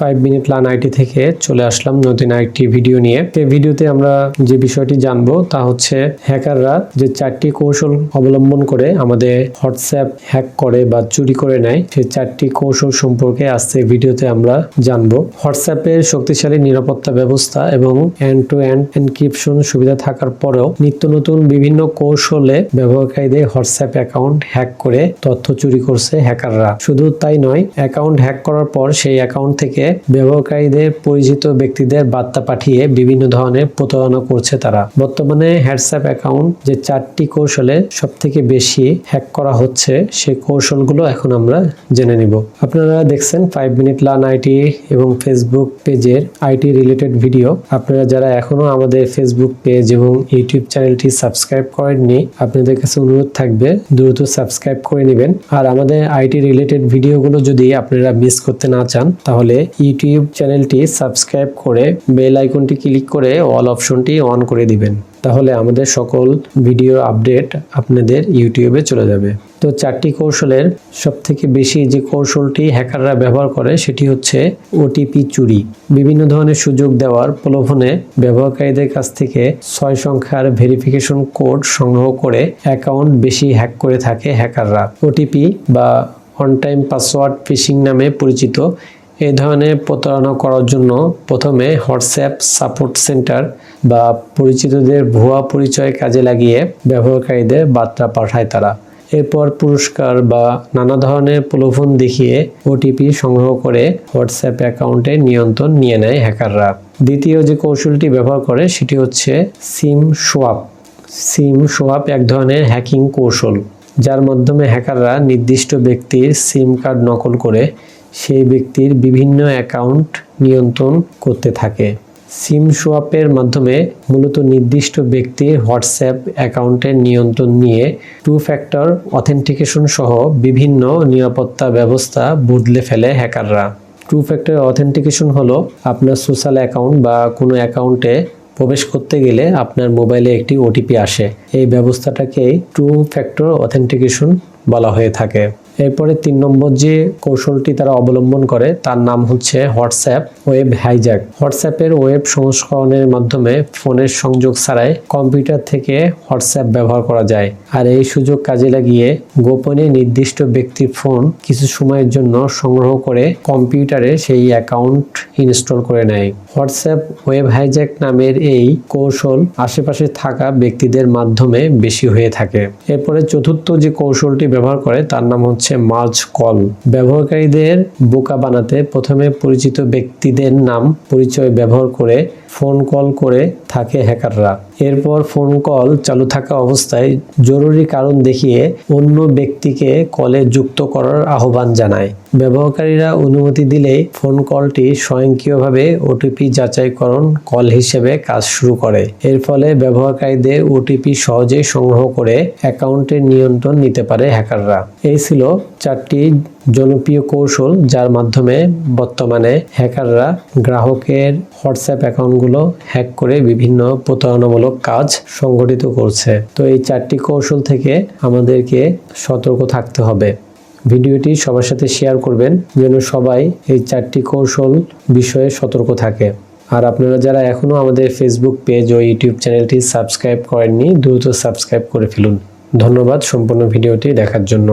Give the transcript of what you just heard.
5 minute learn IT থেকে চলে আসলাম নতুন আরেকটি ভিডিও নিয়ে। এই ভিডিওতে আমরা যে বিষয়টি জানবো তা হচ্ছে হ্যাকাররা যে 4টি কৌশল অবলম্বন করে আমাদের হোয়াটসঅ্যাপ হ্যাক করে বা চুরি করে নেয়, সেই 4টি কৌশল সম্পর্কে আজকে ভিডিওতে আমরা জানবো। হোয়াটসঅ্যাপের শক্তিশালী নিরাপত্তা ব্যবস্থা এবং এন্ড টু এন্ড এনক্রিপশন সুবিধা থাকার পরেও নিত্য নতুন বিভিন্ন কৌশলে ব্যবহারকারীদের হোয়াটসঅ্যাপ অ্যাকাউন্ট হ্যাক করে তথ্য চুরি করছে হ্যাকাররা। শুধু তাই নয়, অ্যাকাউন্ট হ্যাক করার পর সেই অ্যাকাউন্ট থেকে ব্যবহারকারীদের পরিচিত ব্যক্তিদের বার্তা পাঠিয়ে বিভিন্ন ধরনের প্রতারণা করছে তারা। বর্তমানে হোয়াটসঅ্যাপ অ্যাকাউন্ট যে 4টি কৌশলে সব থেকে বেশি হ্যাক করা হচ্ছে, সেই কৌশলগুলো এখন আমরা জেনে নিব। আপনারা দেখছেন 5 মিনিট লার্ন আইটি এবং ফেসবুক পেজের আইটি রিলেটেড ভিডিও। আপনারা যারা এখনো আমাদের ফেসবুক পেজ এবং ইউটিউব চ্যানেলটি সাবস্ক্রাইব করেননি, আপনাদের কাছে অনুরোধ থাকবে দ্রুত সাবস্ক্রাইব করে নেবেন। আর আমাদের আইটি রিলেটেড ভিডিওগুলো যদি আপনারা মিস করতে না চান, তাহলে ইউটিউব চ্যানেলটি সাবস্ক্রাইব করে বেল আইকনটি ক্লিক করে অল অপশনটি অন করে দিবেন। তাহলে আমাদের সকল ভিডিও আপডেট আপনাদের ইউটিউবে চলে যাবে। তো 4টি কৌশলের সব থেকে বেশি যে কৌশলটি হ্যাকাররা ব্যবহার করে সেটি হচ্ছে ওটিপি চুরি। বিভিন্ন ধরনের সুযোগ দেওয়ার প্রলোভনে ব্যবহারকারীদের কাছ থেকে 6 সংখ্যার ভেরিফিকেশন কোড সংগ্রহ করে অ্যাকাউন্ট বেশি হ্যাক করে থাকে হ্যাকাররা। ওটিপি বা অন টাইম পাসওয়ার্ড ফিশিং নামে পরিচিত এই ধরনের প্রতারণা করার জন্য প্রথমে হোয়াটসঅ্যাপ সাপোর্ট সেন্টার বা পরিচিতদের ভুয়া পরিচয় কাজে লাগিয়ে ব্যবহারকারীদের বার্তা পাঠায় তারা। এরপর পুরস্কার বা নানা ধরনের প্রলোভন দেখিয়ে ওটিপি সংগ্রহ করে হোয়াটসঅ্যাপ অ্যাকাউন্টে নিয়ন্ত্রণ নিয়ে নেয় হ্যাকাররা। দ্বিতীয় যে কৌশলটি ব্যবহার করে সেটি হচ্ছে সিম সোয়াপ। সিম সোয়াপ এক ধরনের হ্যাকিং কৌশল, যার মাধ্যমে হ্যাকাররা নির্দিষ্ট ব্যক্তির সিম কার্ড নকল করে সেই ব্যক্তির বিভিন্ন অ্যাকাউন্ট নিয়ন্ত্রণ করতে থাকে। সিম সোয়াপের মাধ্যমে মূলত নির্দিষ্ট ব্যক্তির হোয়াটসঅ্যাপ অ্যাকাউন্টের নিয়ন্ত্রণ নিয়ে 2 ফ্যাক্টর অথেন্টিকেশন সহ বিভিন্ন নিরাপত্তা ব্যবস্থা বদলে ফেলে হ্যাকাররা। 2 ফ্যাক্টর অথেন্টিকেশন হলো আপনার সোশ্যাল অ্যাকাউন্ট বা কোনো অ্যাকাউন্টে প্রবেশ করতে গেলে আপনার মোবাইলে একটি ওটিপি আসে। এই ব্যবস্থাটাকেই 2 ফ্যাক্টর অথেন্টিকেশন বলা হয়ে থাকে। এরপরে 3 নম্বর যে কৌশলটি তারা অবলম্বন করে তার নাম হচ্ছে হোয়াটসঅ্যাপ ওয়েব হাইজ্যাক। হোয়াটসঅ্যাপের ওয়েব সংস্করণের মাধ্যমে ফোনের সংযোগ ছাড়াই কম্পিউটার থেকে হোয়াটসঅ্যাপ ব্যবহার করা যায়। আর এই সুযোগ কাজে লাগিয়ে গোপনে নির্দিষ্ট ব্যক্তির ফোন কিছু সময়ের জন্য সংগ্রহ করে কম্পিউটারে সেই অ্যাকাউন্ট ইনস্টল করে নেয়। হোয়াটসঅ্যাপ ওয়েব হাইজ্যাক নামের এই কৌশল আশেপাশে থাকা ব্যক্তিদের মাধ্যমে বেশি হয়ে থাকে। এরপরে চতুর্থ যে কৌশলটি ব্যবহার করে তার নাম হচ্ছে মার্জ কল। ব্যবহারকারীদের বোকা বানাতে প্রথমে পরিচিত ব্যক্তিদের নাম পরিচয় ব্যবহার করে ফোন কল করে থাকে হ্যাকাররা। এরপর ফোন কল চালু থাকা অবস্থায় জরুরি কারণ দেখিয়ে অন্য ব্যক্তিকে কলে যুক্ত করার আহ্বান জানায়। ব্যবহারকারীরা অনুমতি দিলেই ফোন কলটি স্বয়ংক্রিয়ভাবে ওটিপি যাচাইকরণ কল হিসেবে কাজ শুরু করে। এর ফলে ব্যবহারকারীদের ওটিপি সহজেই সংগ্রহ করে অ্যাকাউন্টের নিয়ন্ত্রণ নিতে পারে হ্যাকাররা। এই ছিল 4টি জনপ্রিয় কৌশল, যার মাধ্যমে বর্তমানে হ্যাকাররা গ্রাহকের হোয়াটসঅ্যাপ অ্যাকাউন্টগুলো হ্যাক করে বিভিন্ন প্রতারণামূলক কাজ সংগঠিত করছে। তো এই 4টি কৌশল থেকে আমাদেরকে সতর্ক থাকতে হবে। ভিডিওটি সবার সাথে শেয়ার করবেন যেন সবাই এই 4টি কৌশল বিষয়ে সতর্ক থাকে। আর আপনারা যারা এখনো আমাদের ফেসবুক পেজ ও ইউটিউব চ্যানেলটি সাবস্ক্রাইব করেননি, দ্রুত সাবস্ক্রাইব করে ফেলুন। ধন্যবাদ সম্পূর্ণ ভিডিওটি দেখার জন্য।